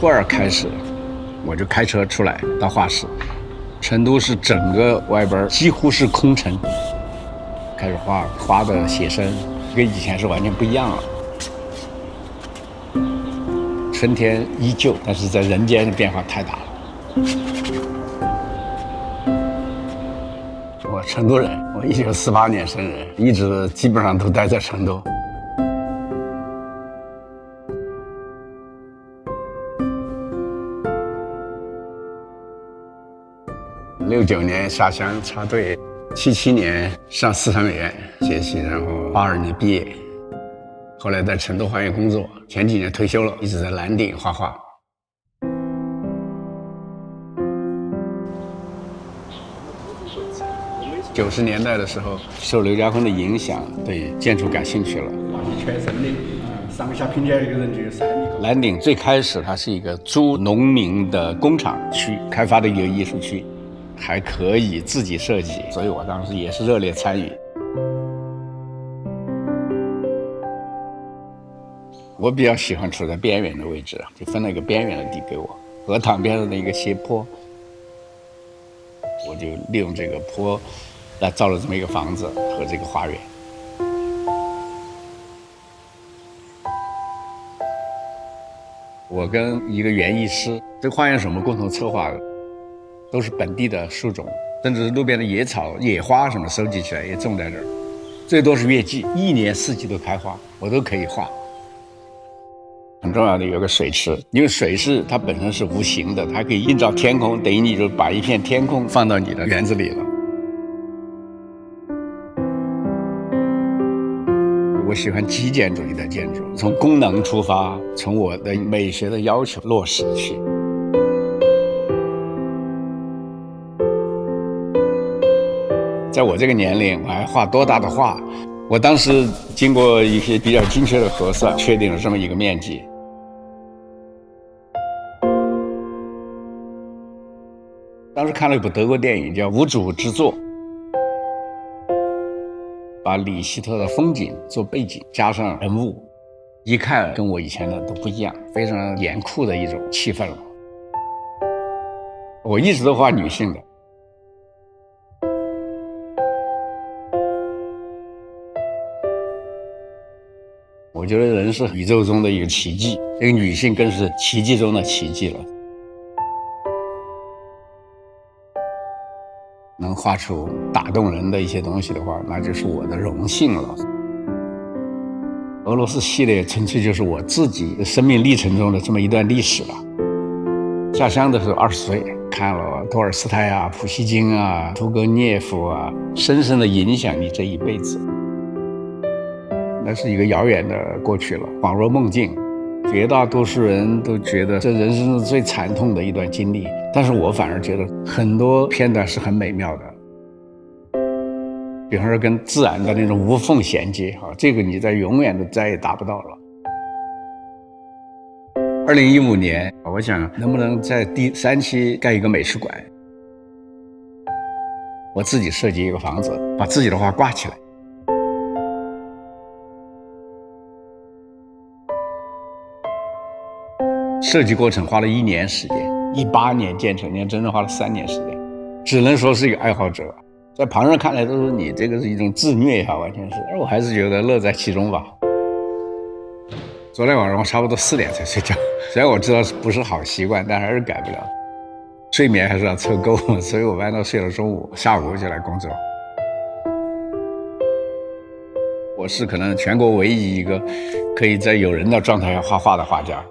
初二开始，我就开车出来到画室。成都是整个外边几乎是空城，开始画花的写生，跟以前是完全不一样了。春天依旧，但是在人间的变化太大了。我成都人，我1948年生人，一直基本上都待在成都。69年下乡插队，77年上四川美院学习，然后82年毕业，后来在成都画院工作，前几年退休了，一直在蓝鼎画画。90年代的时候，受刘家辉的影响，对建筑感兴趣了。全省的上下拼接一个人就有3米高。蓝鼎最开始它是一个租农民的工厂区开发的一个艺术区，还可以自己设计，所以我当时也是热烈参与。我比较喜欢处在边缘的位置，就分了一个边缘的地给我，荷塘边上的一个斜坡，我就利用这个坡来造了这么一个房子和这个花园。我跟一个园艺师，这个花园是我们共同策划的，都是本地的树种，甚至是路边的野草、野花什么收集起来也种在这儿。最多是月季，一年4季都开花，我都可以画。很重要的有个水池，因为水是它本身是无形的，它可以映照天空，等于你就把一片天空放到你的园子里了。我喜欢极简主义的建筑，从功能出发，从我的美学的要求落实去。在我这个年龄，我还画多大的画？我当时经过一些比较精确的核算，确定了这么一个面积。当时看了一部德国电影叫《无主之作》，把里希特的风景做背景，加上人物，一看跟我以前的都不一样，非常严酷的一种气氛了。我一直都画女性的。我觉得人是宇宙中的一个奇迹，这个女性更是奇迹中的奇迹了。能画出打动人的一些东西的话，那就是我的荣幸了。俄罗斯系列纯粹就是我自己生命历程中的这么一段历史了。下乡的时候20岁，看了托尔斯泰啊、普希金啊、屠格涅夫啊，深深的影响你这一辈子。那是一个遥远的过去了，恍若梦境。绝大多数人都觉得这人生中最惨痛的一段经历，但是我反而觉得很多片段是很美妙的。比方说跟自然的那种无缝衔接，这个你在永远的再也达不到了。2015年，我想能不能在第3期盖一个美术馆，我自己设计一个房子，把自己的画挂起来。设计过程花了1年时间，18年建成，你真正花了3年时间，只能说是一个爱好者。在旁人看来都说你这个是一种自虐呀，完全是，而我还是觉得乐在其中吧。昨天晚上我差不多4点才睡觉，虽然我知道不是好习惯，但还是改不了。睡眠还是要凑够，所以我按照睡到中午，下午就来工作。我是可能全国唯一一个可以在有人的状态下画画的画家。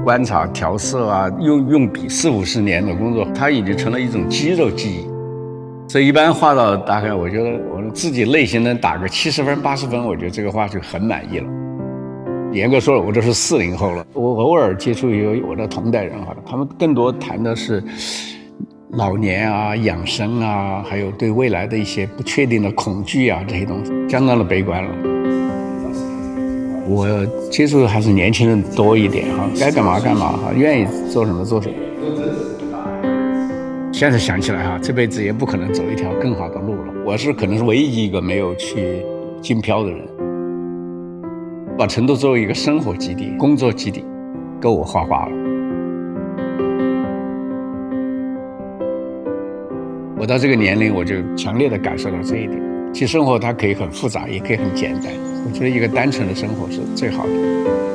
观察、调色啊，用笔40-50年的工作，它已经成了一种肌肉记忆。所以一般画到大概，我觉得我自己内心能打个70分、80分，我觉得这个画就很满意了。严格说了，我这是40后了。我偶尔接触一个我的同代人哈，他们更多谈的是老年啊、养生啊，还有对未来的一些不确定的恐惧啊，这些东西相当的悲观了。我接触的还是年轻人多一点哈，该干嘛干嘛哈，愿意做什么做什么。现在想起来哈，这辈子也不可能走一条更好的路了。我是可能是唯一一个没有去京漂的人，把成都作为一个生活基地、工作基地，够我画画了。我到这个年龄，我就强烈的感受到这一点。其实生活它可以很复杂，也可以很简单。我觉得一个单纯的生活是最好的。